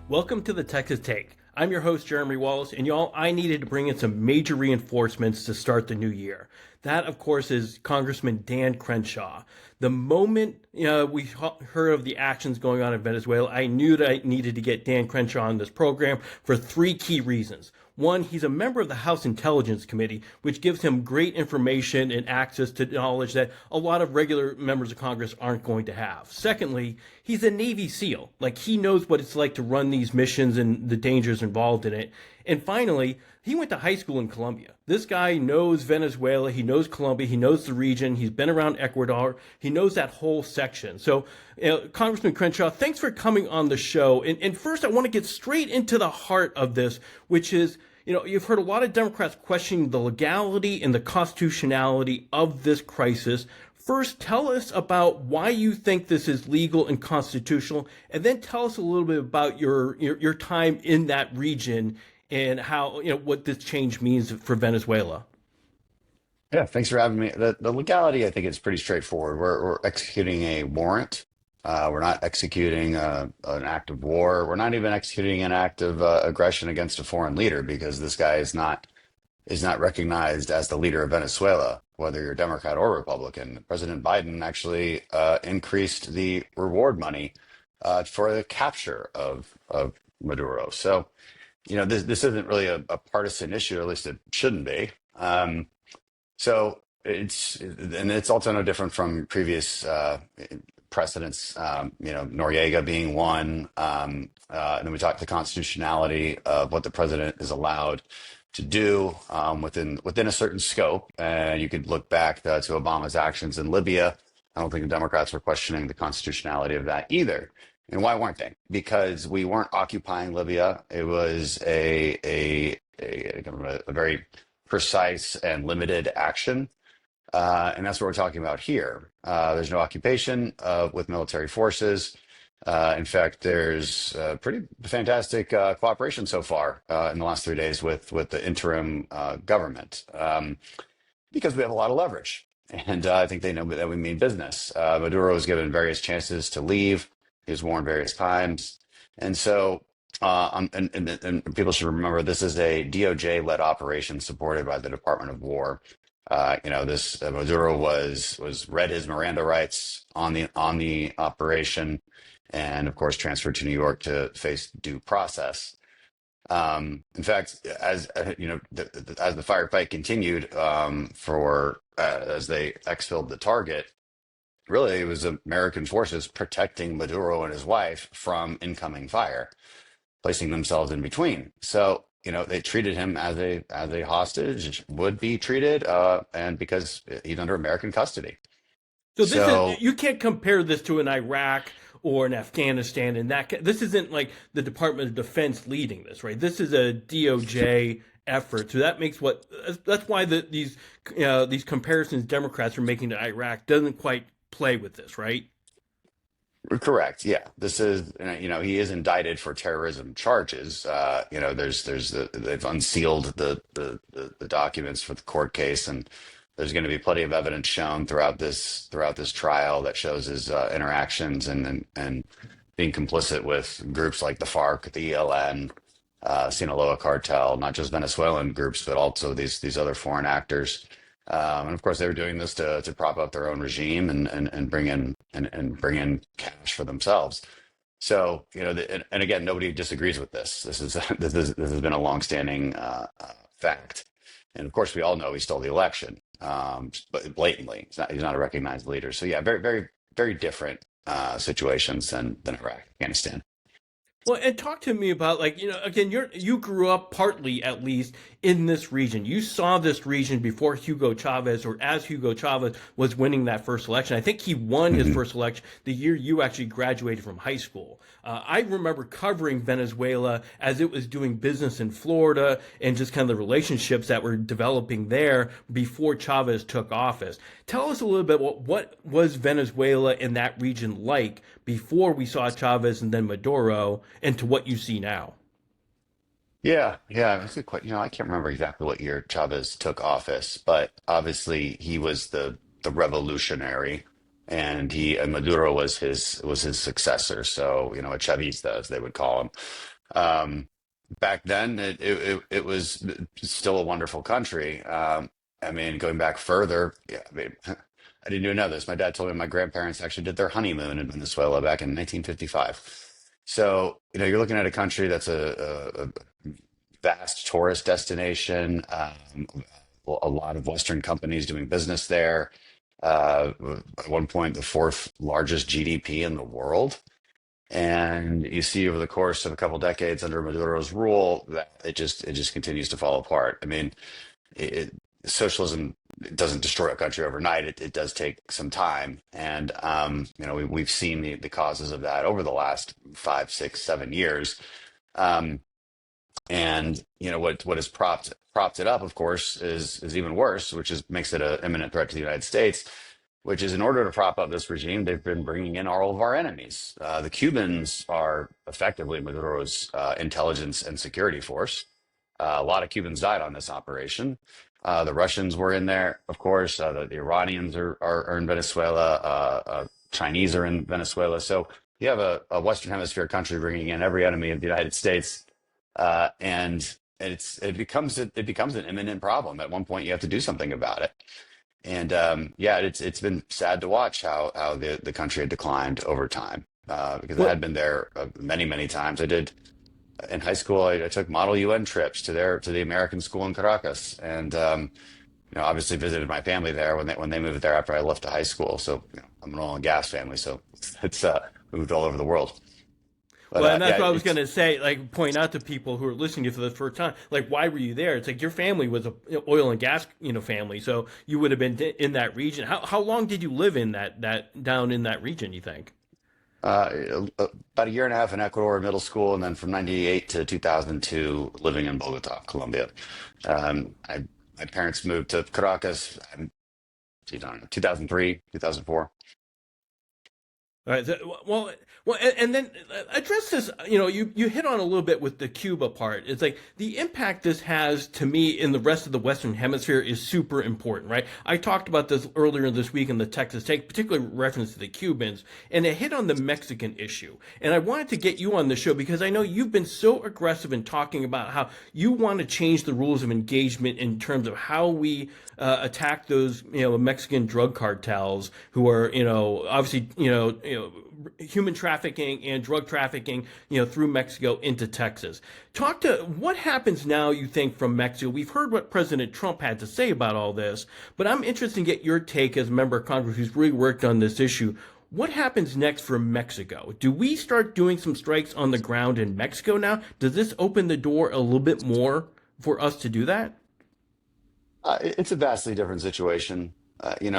Welcome to the Texas Take. I'm your host, Jeremy Wallace, and y'all, I needed to bring in some major reinforcements to start the new year. That, of course, is Congressman Dan Crenshaw. The moment we heard of the actions going on in Venezuela, I knew that I needed to get Dan Crenshaw on this program for three key reasons. One, he's a member of the House Intelligence Committee, which gives him great information and access to knowledge that a lot of regular members of Congress aren't going to have. Secondly, he's a Navy SEAL. Like, he knows what it's like to run these missions and the dangers involved in it. And finally, he went to high school in Colombia. This guy knows Venezuela, he knows Colombia, he knows the region, he's been around Ecuador, he knows that whole section. So, Congressman Crenshaw, thanks for coming on the show. And first, I want to get straight into the heart of this, which is, you've heard a lot of Democrats questioning the legality and the constitutionality of this crisis. First, tell us about why you think this is legal and constitutional, and then tell us a little bit about your time in that region and how, what this change means for Venezuela. Yeah, thanks for having me. The legality, I think, is pretty straightforward. We're executing a warrant. We're not executing an act of war. We're not even executing an act of aggression against a foreign leader because this guy is not recognized as the leader of Venezuela, whether you're Democrat or Republican. President Biden actually increased the reward money for the capture of Maduro. So, this isn't really a partisan issue, or at least it shouldn't be. So it's also no different from previous precedents. Noriega being one, and then we talked the constitutionality of what the president is allowed to do within a certain scope. And you could look back to Obama's actions in Libya. I don't think the Democrats were questioning the constitutionality of that either. And why weren't they? Because we weren't occupying Libya. It was a very precise and limited action. And that's what we're talking about here. There's no occupation with military forces. In fact, there's pretty fantastic cooperation so far in the last 3 days with the interim government because we have a lot of leverage. And I think they know that we mean business. Maduro was given various chances to leave. He was warned various times. And so, and people should remember, this is a DOJ-led operation supported by the Department of War. This Maduro was read his Miranda rights on the operation, and of course transferred to New York to face due process. In fact, as as the firefight continued, as they exfilled the target, really it was American forces protecting Maduro and his wife from incoming fire, placing themselves in between. So, they treated him as a hostage would be treated, and because he's under American custody. So So you can't compare this to an Iraq or an Afghanistan, and this isn't like the Department of Defense leading this, right? This is a DOJ effort. So that's why these comparisons Democrats are making to Iraq doesn't quite play with this, right? correct, yeah. This is he is indicted for terrorism charges. They've unsealed the documents for the court case, and there's going to be plenty of evidence shown throughout this trial that shows his interactions and being complicit with groups like the FARC, the ELN, Sinaloa cartel, not just Venezuelan groups, but also these other foreign actors. And of course, they were doing this to prop up their own regime and bring in cash for themselves. So, and again, nobody disagrees with this. This has been a longstanding fact. And of course, we all know he stole the election, but blatantly, he's not a recognized leader. So yeah, very, very, very different situations than Iraq, Afghanistan. Well, and talk to me about, like, again, you grew up partly at least in this region. You saw this region before Hugo Chavez, or as Hugo Chavez was winning that first election. I think he won his Mhm. first election the year you actually graduated from high school. I remember covering Venezuela as it was doing business in Florida and just kind of the relationships that were developing there before Chavez took office. Tell us a little bit what was Venezuela in that region like before we saw Chavez and then Maduro, and to what you see now. Yeah, yeah, that's a good question. I can't remember exactly what year Chavez took office, but obviously he was the revolutionary, and Maduro was his successor. So, a Chavista, as they would call him. Um, Back then, it was still a wonderful country. I mean, going back further, yeah, I mean, I didn't even know this. My dad told me my grandparents actually did their honeymoon in Venezuela back in 1955. So, you're looking at a country that's a vast tourist destination. A lot of Western companies doing business there. At one point, the fourth largest GDP in the world. And you see over the course of a couple decades under Maduro's rule that it just continues to fall apart. I mean, it, socialism doesn't destroy a country overnight. It does take some time, and we've seen the causes of that over the last 5, 6, 7 years. Um, and what has propped it up, of course, is even worse, which is makes it an imminent threat to the United States. Which is, in order to prop up this regime, they've been bringing in all of our enemies. The Cubans are effectively Maduro's intelligence and security force. A lot of Cubans died on this operation. The Russians were in there, of course. The Iranians are in Venezuela. Chinese are in Venezuela. So you have a Western Hemisphere country bringing in every enemy of the United States, and it becomes an imminent problem. At one point, you have to do something about it. And yeah, it's been sad to watch how the country had declined over time, because I Well, had been there many times. I did in high school. I took Model UN trips to the American school in Caracas, and obviously visited my family there when they moved there after I left the high school. So I'm an oil and gas family, so it's moved all over the world. But Well, and yeah, that's what I was going it's to say. Like, point out to people who are listening to you for the first time, like, why were you there? It's like your family was a oil and gas, family, so you would have been in that region. How long did you live in that down in that region? You think? about a year and a half in Ecuador middle school, and then from '98 to 2002 living in Bogota, Colombia. I My parents moved to Caracas. I don't know, 2003, 2004. All right. And then address this. You hit on a little bit with the Cuba part. It's like the impact this has to me in the rest of the Western Hemisphere is super important, right? I talked about this earlier this week in the Texas Take, particularly reference to the Cubans, and it hit on the Mexican issue. And I wanted to get you on the show because I know you've been so aggressive in talking about how you want to change the rules of engagement in terms of how we attack those Mexican drug cartels who are obviously human trafficking and drug trafficking through Mexico into Texas. Talk to what happens now. You think from Mexico? We've heard what President Trump had to say about all this, but I'm interested to get your take as a member of Congress who's really worked on this issue. What happens next for Mexico? Do we start doing some strikes on the ground in Mexico now? Does this open the door a little bit more for us to do that? It's a vastly different situation. In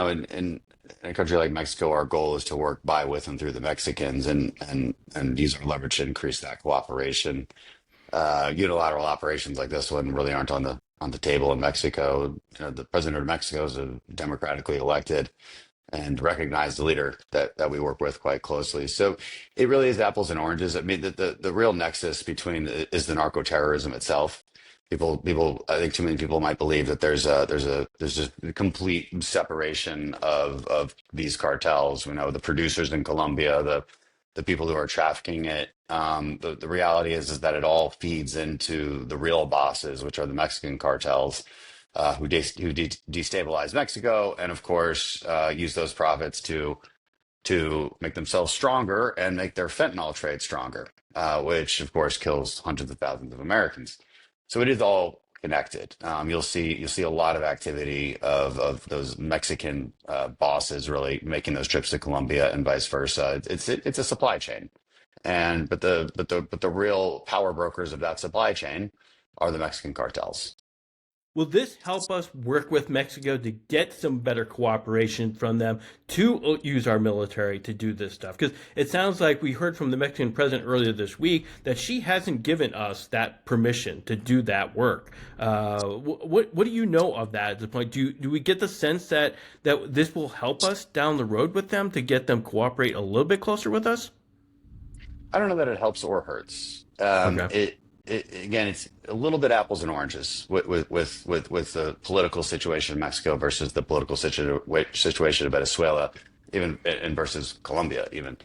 a country like Mexico, our goal is to work by, with, and through the Mexicans, and use our leverage to increase that cooperation. Unilateral operations like this one really aren't on the table in Mexico. The president of Mexico is a democratically elected and recognized leader that we work with quite closely. So it really is apples and oranges. I mean, the real nexus between is the narco terrorism itself. I think too many people might believe that there's just a complete separation of these cartels. We know the producers in Colombia, the people who are trafficking it. The reality is that it all feeds into the real bosses, which are the Mexican cartels, who destabilize Mexico, and of course use those profits to make themselves stronger and make their fentanyl trade stronger, which of course kills hundreds of thousands of Americans. So it is all connected. You'll see a lot of activity of those Mexican bosses really making those trips to Colombia and vice versa. It's a supply chain, but the real power brokers of that supply chain are the Mexican cartels. Will this help us work with Mexico to get some better cooperation from them to use our military to do this stuff? Because it sounds like we heard from the Mexican president earlier this week that she hasn't given us that permission to do that work. What do you know of that at this point? Do we get the sense that this will help us down the road with them to get them cooperate a little bit closer with us? I don't know that it helps or hurts. Okay. Again, it's a little bit apples and oranges with the political situation in Mexico versus the political situation in Venezuela, even and versus Colombia, even.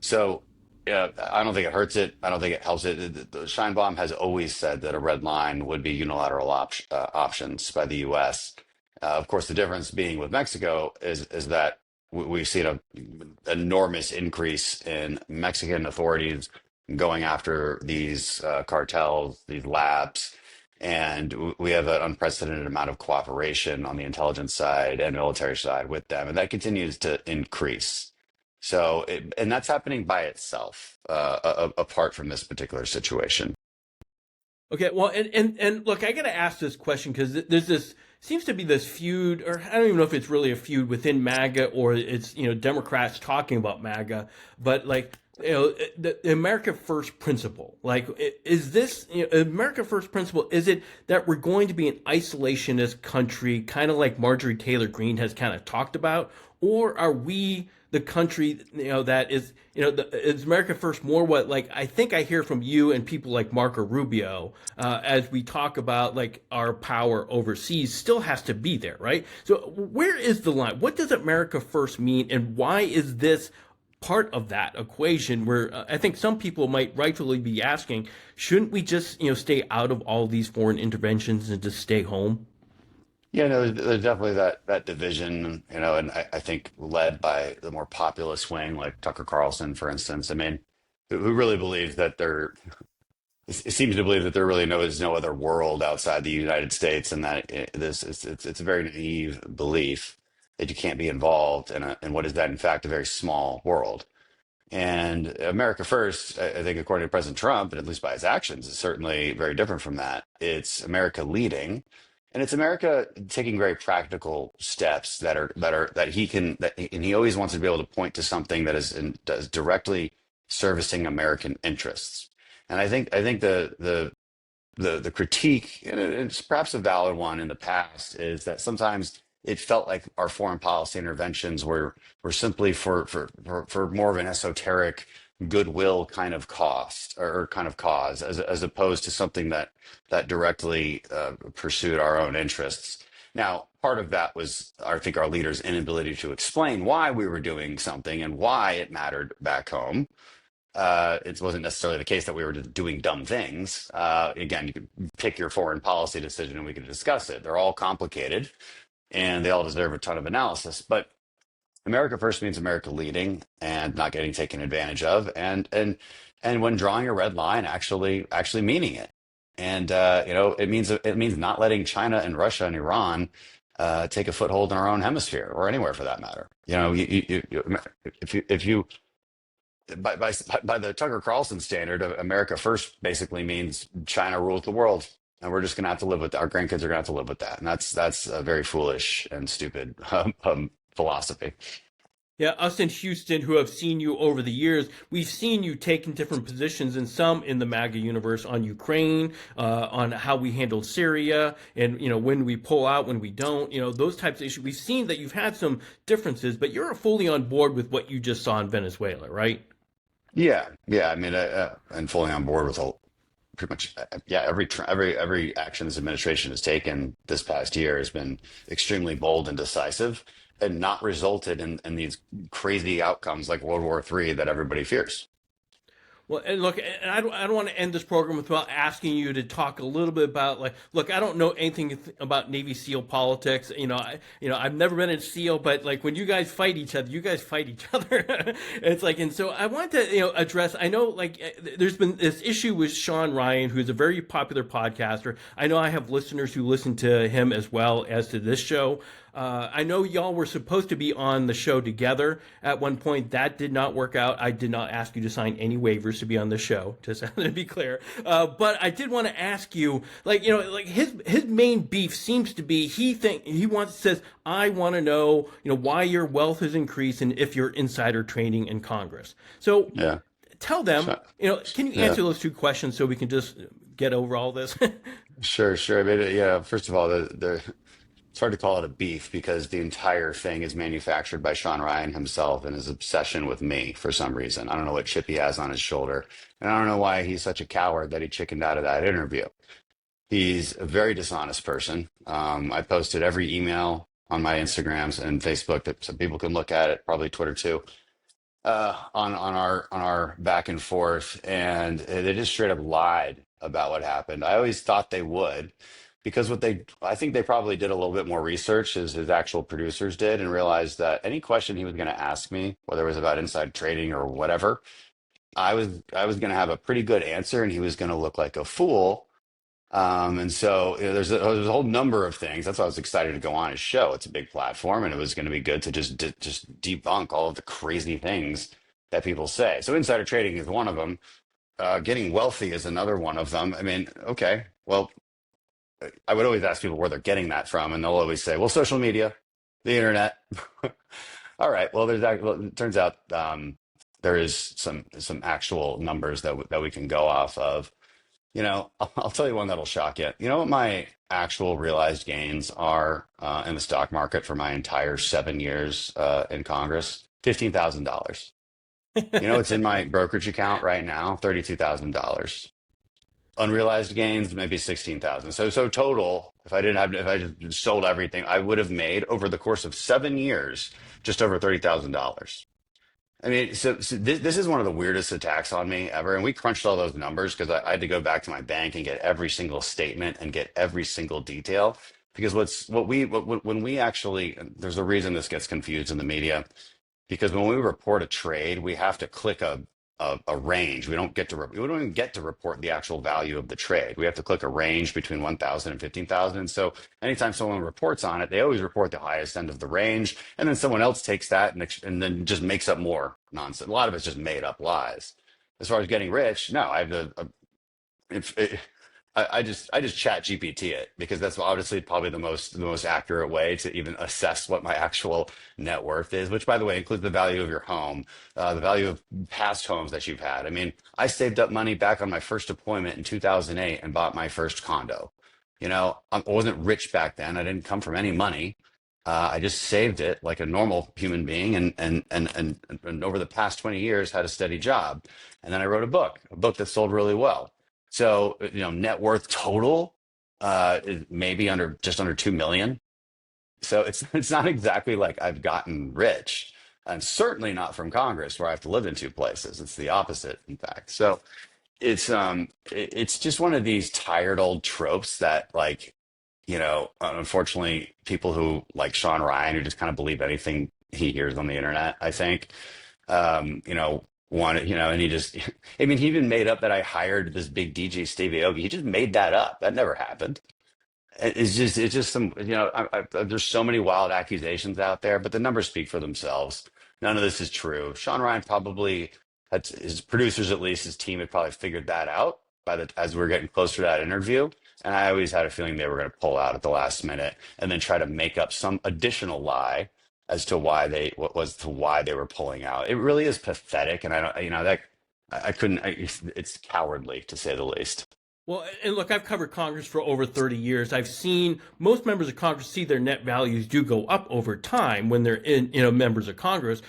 So. Yeah, I don't think it hurts it. I don't think it helps it. Scheinbaum has always said that a red line would be unilateral options by the U.S. Of course, the difference being with Mexico is that we've seen a enormous increase in Mexican authorities going after these cartels, these labs, and we have an unprecedented amount of cooperation on the intelligence side and military side with them, and that continues to increase. So, and that's happening by itself, apart from this particular situation. Okay, well, and look, I got to ask this question because there's this seems to be this feud, or I don't even know if it's really a feud within MAGA or it's Democrats talking about MAGA, but like the America First principle, like is this America First principle? Is it that we're going to be an isolationist country, kind of like Marjorie Taylor Greene has kind of talked about, or are we the country that is is America First more what like I think I hear from you and people like Marco Rubio as we talk about like our power overseas still has to be there, right? So where is the line? What does America First mean, and why is this part of that equation where I think some people might rightfully be asking, shouldn't we just stay out of all these foreign interventions and just stay home? Yeah, no, there's definitely that division, and I think led by the more populist wing, like Tucker Carlson, for instance. I mean, who really believes that it seems to believe that there really is no other world outside the United States, and that it's a very naive belief that you can't be involved in what is that, in fact, a very small world. And America First, I think, according to President Trump, and at least by his actions, is certainly very different from that. It's America leading, and it's America taking very practical steps that he can and he always wants to be able to point to something that is directly servicing American interests. And I think the critique, and it's perhaps a valid one in the past, is that sometimes it felt like our foreign policy interventions were simply for more of an esoteric goodwill kind of cost or kind of cause, as opposed to something that directly pursued our own interests. Now, part of that was, I think, our leaders' inability to explain why we were doing something and why it mattered back home. It wasn't necessarily the case that we were just doing dumb things. Again, you could pick your foreign policy decision and we could discuss it. They're all complicated and they all deserve a ton of analysis. But America First means America leading and not getting taken advantage of, and when drawing a red line, actually meaning it. And it means not letting China and Russia and Iran take a foothold in our own hemisphere or anywhere for that matter. If you by the Tucker Carlson standard, America First basically means China rules the world, and we're just going to have to live with that. Our grandkids are going to have to live with that, and that's a very foolish and stupid philosophy. Yeah, us in Houston who have seen you over the years, we've seen you taking different positions, and some in the MAGA universe on Ukraine, on how we handled Syria, and when we pull out, when we don't, those types of issues. We've seen that you've had some differences, but you're fully on board with what you just saw in Venezuela, right? Yeah, yeah. I mean, I'm fully on board with all pretty much. Yeah, every action this administration has taken this past year has been extremely bold and decisive, and not resulted in these crazy outcomes like World War III that everybody fears. Well, and look, and I don't want to end this program without asking you to talk a little bit about like, look, I don't know anything about Navy SEAL politics. I've never been in SEAL, but like when you guys fight each other, you guys fight each other. It's like, and so I want to, address. I know like there's been this issue with Shawn Ryan, who's a very popular podcaster. I know I have listeners who listen to him as well as to this show. I know y'all were supposed to be on the show together at one point. That did not work out. I did not ask you to sign any waivers to be on the show, just to be clear. But I did want to ask you, like, like his main beef seems to be says, I want to know, why your wealth has increased and if you're insider trading in Congress. So Yeah. tell them, So, can you yeah. answer those two questions so we can just get over all this? Sure, sure. I mean, yeah. First of all, it's hard to call it a beef because the entire thing is manufactured by Shawn Ryan himself and his obsession with me for some reason. I don't know what chip he has on his shoulder, and I don't know why he's such a coward that he chickened out of that interview. He's a very dishonest person. I posted every email on my Instagrams and Facebook that some people can look at it, probably Twitter too. on our back and forth, and they just straight up lied about what happened. I always thought they would, because I think they probably did a little bit more research as his actual producers did, and realized that any question he was going to ask me, whether it was about inside trading or whatever, I was going to have a pretty good answer, and he was going to look like a fool. And so there's a whole number of things. That's why I was excited to go on his show. It's a big platform, and it was going to be good to just debunk all of the crazy things that people say. So insider trading is one of them. Getting wealthy is another one of them. I mean, okay, well, I would always ask people where they're getting that from, and they'll always say, "Well, social media, the internet." All right. Well, well, it turns out there is some actual numbers that we can go off of. I'll tell you one that'll shock you. You know what my actual realized gains are in the stock market for my entire 7 years in Congress? $15,000. You know what's in my brokerage account right now? $32,000. Unrealized gains, maybe 16,000. So total, if I just sold everything, I would have made over the course of 7 years just over $30,000. I mean, so this is one of the weirdest attacks on me ever. And we crunched all those numbers because I had to go back to my bank and get every single statement and get every single detail. Because when we actually, there's a reason this gets confused in the media, because when we report a trade, we have to click a range. We don't even get to report the actual value of the trade. We have to click a range between 1,000 and 15,000. And so anytime someone reports on it, they always report the highest end of the range, and then someone else takes that and then just makes up more nonsense. A lot of it's just made up lies. As far as getting rich, no, I have if, I just chat GPT it, because that's obviously probably the most accurate way to even assess what my actual net worth is, which, by the way, includes the value of your home, the value of past homes that you've had. I mean, I saved up money back on my first deployment in 2008 and bought my first condo. I wasn't rich back then. I didn't come from any money. I just saved it like a normal human being, and over the past 20 years had a steady job. And then I wrote a book that sold really well. So, net worth total is maybe just under 2 million. So it's not exactly like I've gotten rich, and certainly not from Congress, where I have to live in two places. It's the opposite, in fact. So it's just one of these tired old tropes that, like, unfortunately, people who like Shawn Ryan, who just kind of believe anything he hears on the internet, I think, want and he just, I mean, he even made up that I hired this big DJ Stevie Aoki. He just made that up. That never happened. It's just some, there's so many wild accusations out there, but the numbers speak for themselves. None of this is true. Shawn Ryan probably had, his producers, at least his team, had probably figured that out as we were getting closer to that interview. And I always had a feeling they were going to pull out at the last minute and then try to make up some additional lie as to why they were pulling out. It really is pathetic, and I don't, that I couldn't. It's cowardly, to say the least. Well, and look, I've covered Congress for over 30 years. I've seen most members of Congress see their net values do go up over time when they're members of Congress.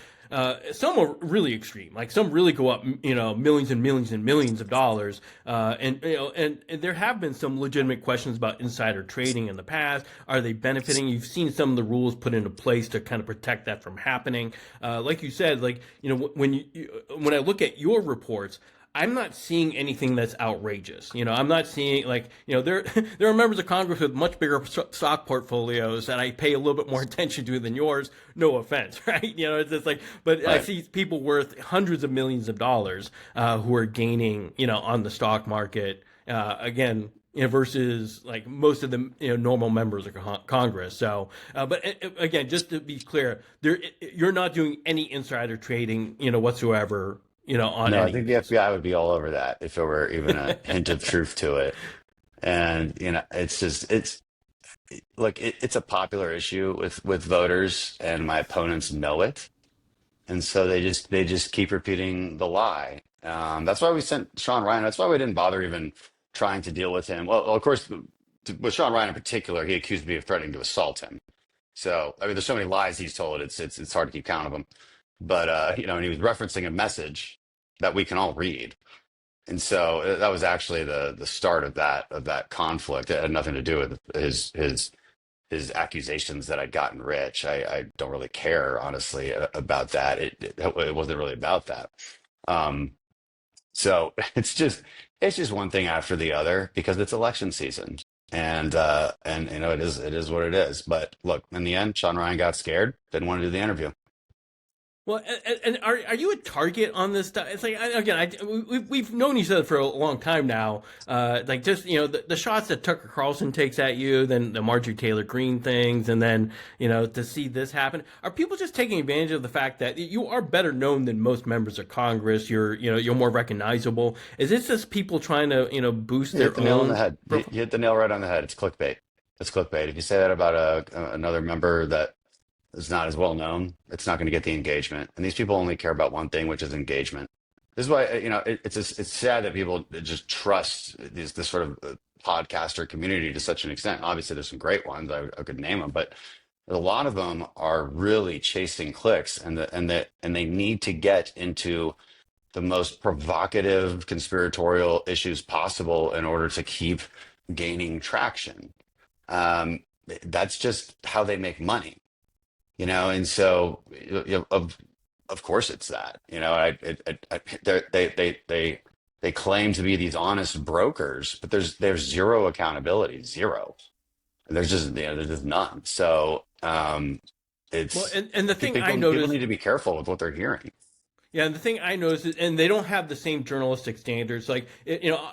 Some are really extreme, like some really go up, millions and millions and millions of dollars. And there have been some legitimate questions about insider trading in the past. Are they benefiting? You've seen some of the rules put into place to kind of protect that from happening. Like you said, when I look at your reports, I'm not seeing anything that's outrageous. I'm not seeing, like, there there are members of Congress with much bigger stock portfolios that I pay a little bit more attention to than yours. No offense, right? It's just like, but I Right. see people worth hundreds of millions of dollars who are gaining, on the stock market again. Versus like most of the normal members of Congress. So, but again, just to be clear, you're not doing any insider trading, whatsoever, on No, I any of think the these. FBI would be all over that if there were even a hint of truth to it. And it's just look, it's a popular issue with voters, and my opponents know it, and so they just keep repeating the lie. That's why we sent Shawn Ryan. That's why we didn't bother even trying to deal with him. Well, of course, with Shawn Ryan in particular, he accused me of threatening to assault him. So, I mean, there's so many lies he's told. It's hard to keep count of them. But and he was referencing a message that we can all read. And so that was actually the start of that conflict. It had nothing to do with his his accusations that I'd gotten rich. I don't really care, honestly, about that. It wasn't really about that. Um, so it's just one thing after the other because it's election season. And it is what it is. But look, in the end, Shawn Ryan got scared, didn't want to do the interview. Well, and are you a target on this stuff? It's like again, we've known each other for a long time now. Like just the shots that Tucker Carlson takes at you, then the Marjorie Taylor Greene things, and then to see this happen. Are people just taking advantage of the fact that you are better known than most members of Congress? You're more recognizable. Is this just people trying to boost You hit their the nail on the own head. You profile? hit the nail right on the head. It's clickbait. It's clickbait. If you say that about another member that is not as well known, it's not going to get the engagement. And these people only care about one thing, which is engagement. This is why it's sad that people just trust this sort of podcaster community to such an extent. Obviously, there's some great ones. I could name them, but a lot of them are really chasing clicks, and they need to get into the most provocative conspiratorial issues possible in order to keep gaining traction. Um, that's just how they make money, and so of course it's that. They claim to be these honest brokers, but there's zero accountability, zero. There's just none. So Well, it's and the thing I people noticed. need to be careful with what they're hearing. Yeah, and the thing I noticed is, and they don't have the same journalistic standards. Like,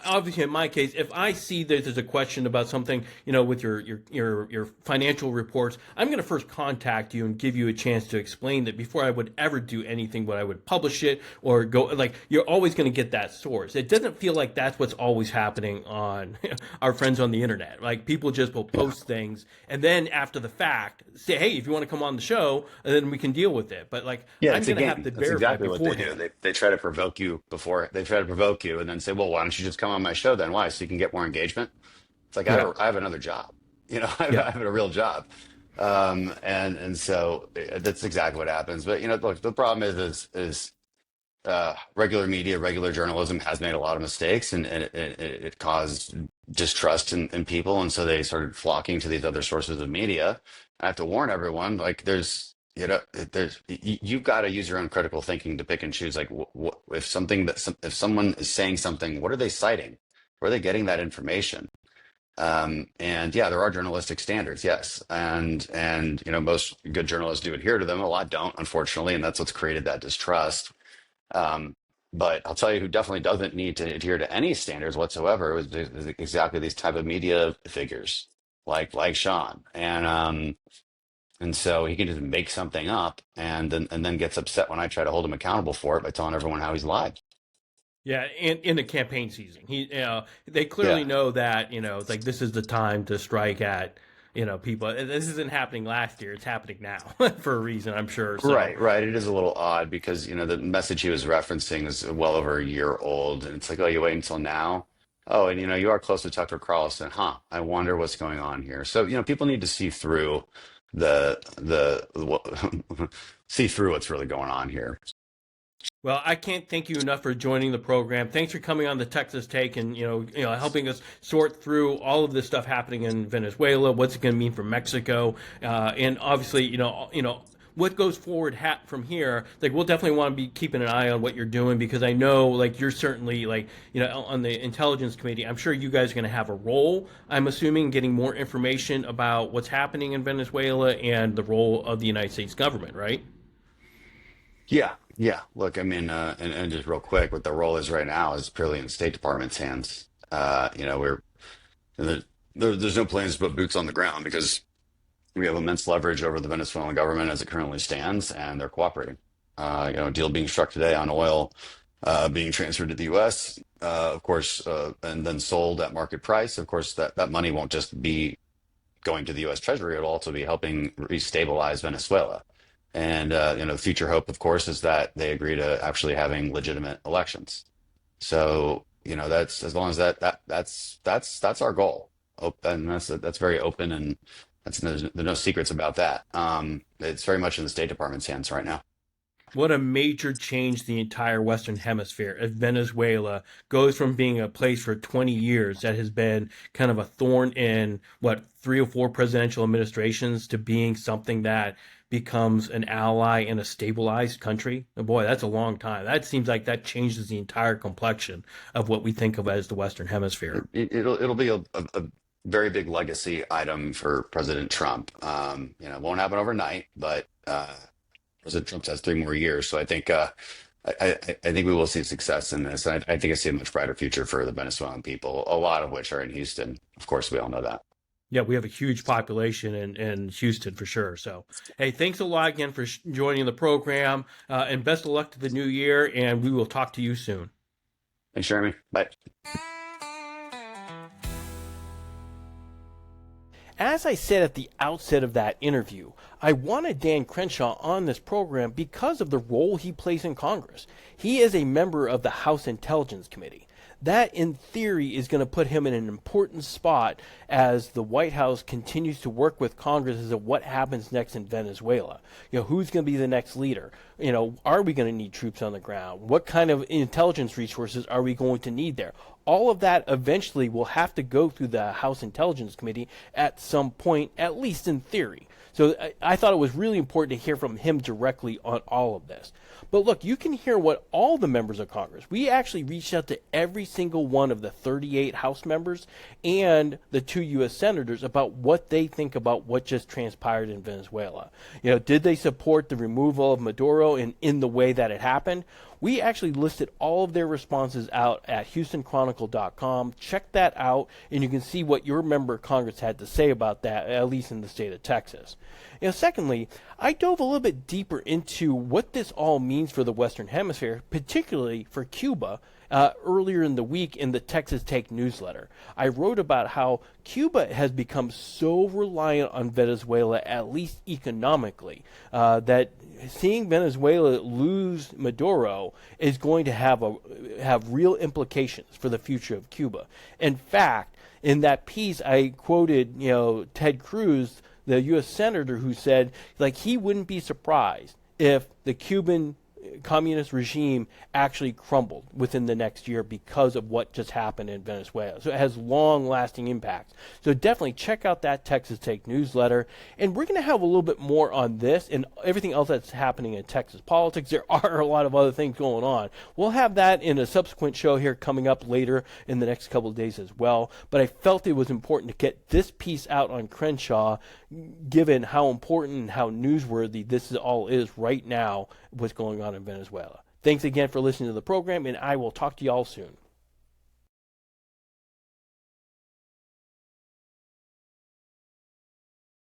obviously in my case, if I see that there's a question about something, with your financial reports, I'm going to first contact you and give you a chance to explain that before I would ever do anything. When I would publish it or go, like, you're always going to get that source. It doesn't feel like that's what's always happening on our friends on the internet. Like, people just will Yeah. post things and then after the fact say, hey, if you want to come on the show, and then we can deal with it. But like, Yeah, I'm it's a going to have game. to That's verify exactly what they do. beforehand. They try to provoke you before they try to provoke you and then say, well, why don't you just come on my show then? Why? So you can get more engagement? It's like Yeah, I have another job. yeah. I have a real job. And so that's exactly what happens. But look, the problem is regular media, regular journalism has made a lot of mistakes, and it caused distrust in people, and so they started flocking to these other sources of media. I have to warn everyone, like you've got to use your own critical thinking to pick and choose. Like, if someone is saying something, what are they citing? Where are they getting that information? And yeah, there are journalistic standards, yes, and most good journalists do adhere to them. A lot don't, unfortunately, and that's what's created that distrust. um, but I'll tell you who definitely doesn't need to adhere to any standards whatsoever is exactly these type of media figures, like Sean, and so he can just make something up and then gets upset when I try to hold him accountable for it by telling everyone how he's lied. Yeah, and in the campaign season, they clearly Yeah. know that it's like this is the time to strike at people. This isn't happening last year; it's happening now for a reason, I'm sure. So, Right, right. It is a little odd because the message he was referencing is well over a year old, and it's like, oh, you wait until now. Oh, and you are close to Tucker Carlson, huh? I wonder what's going on here. So people need to see through see through what's really going on here. well, I can't thank you enough for joining the program. Thanks for coming on the Texas Take and helping us sort through all of this stuff happening in Venezuela. What's it going to mean for Mexico? And obviously, what goes forward from here. Like, we'll definitely want to be keeping an eye on what you're doing because I know, like, you're certainly like, on the intelligence committee. I'm sure you guys are going to have a role. I'm assuming getting more information about what's happening in Venezuela and the role of the United States government, right? Yeah, yeah. Look, I mean, and just real quick, what the role is right now is purely in the State Department's hands. We're there, there's no plans to put boots on the ground because we have immense leverage over the Venezuelan government as it currently stands, and they're cooperating. A deal being struck today on oil being transferred to the U.S., of course, and then sold at market price. Of course, that money won't just be going to the U.S. Treasury. It'll also be helping restabilize Venezuela. And the future hope, of course, is that they agree to actually having legitimate elections. So that's as long as that's our goal. And that's very open, and there's no secrets about that. It's very much in the State Department's hands right now. What a major change to the entire Western Hemisphere as Venezuela goes from being a place for 20 years that has been kind of a thorn in, what, 3 or 4 presidential administrations to being something that becomes an ally in a stabilized country. And boy, that's a long time. That seems like that changes the entire complexion of what we think of as the Western Hemisphere. It'll be a very big legacy item for President Trump. It won't happen overnight, but President Trump has 3 more years, so I think we will see success in this. I think I see a much brighter future for the Venezuelan people, a lot of which are in Houston. Of course, we all know that. Yeah, we have a huge population in Houston for sure. So, hey, thanks a lot again for joining the program, and best of luck to the new year. And we will talk to you soon. Thanks, Jeremy. Bye. As I said at the outset of that interview, I wanted Dan Crenshaw on this program because of the role he plays in Congress. He is a member of the House Intelligence Committee. That, in theory, is going to put him in an important spot as the White House continues to work with Congress as to what happens next in Venezuela. Who's going to be the next leader? Are we going to need troops on the ground? What kind of intelligence resources are we going to need there? All of that eventually will have to go through the House Intelligence Committee at some point, at least in theory. So I thought it was really important to hear from him directly on all of this. But look, you can hear what all the members of Congress, we actually reached out to every single one of the 38 House members and the 2 U.S. senators about what they think about what just transpired in Venezuela. Did they support the removal of Maduro in the way that it happened? We actually listed all of their responses out at HoustonChronicle.com. Check that out, and you can see what your member of Congress had to say about that, at least in the state of Texas. Secondly, I dove a little bit deeper into what this all means for the Western Hemisphere, particularly for Cuba, earlier in the week in the Texas Take newsletter. I wrote about how Cuba has become so reliant on Venezuela, at least economically, that seeing Venezuela lose Maduro is going to have real implications for the future of Cuba. In fact, in that piece, I quoted Ted Cruz, the U.S. senator, who said he wouldn't be surprised if the Cuban communist regime actually crumbled within the next year because of what just happened in Venezuela. So it has long-lasting impacts. So definitely check out that Texas Take newsletter. And we're going to have a little bit more on this and everything else that's happening in Texas politics. There are a lot of other things going on. We'll have that in a subsequent show here coming up later in the next couple of days as well. But I felt it was important to get this piece out on Crenshaw, given how important and how newsworthy this all is right now, what's going on in Venezuela. Thanks again for listening to the program, and I will talk to you all soon.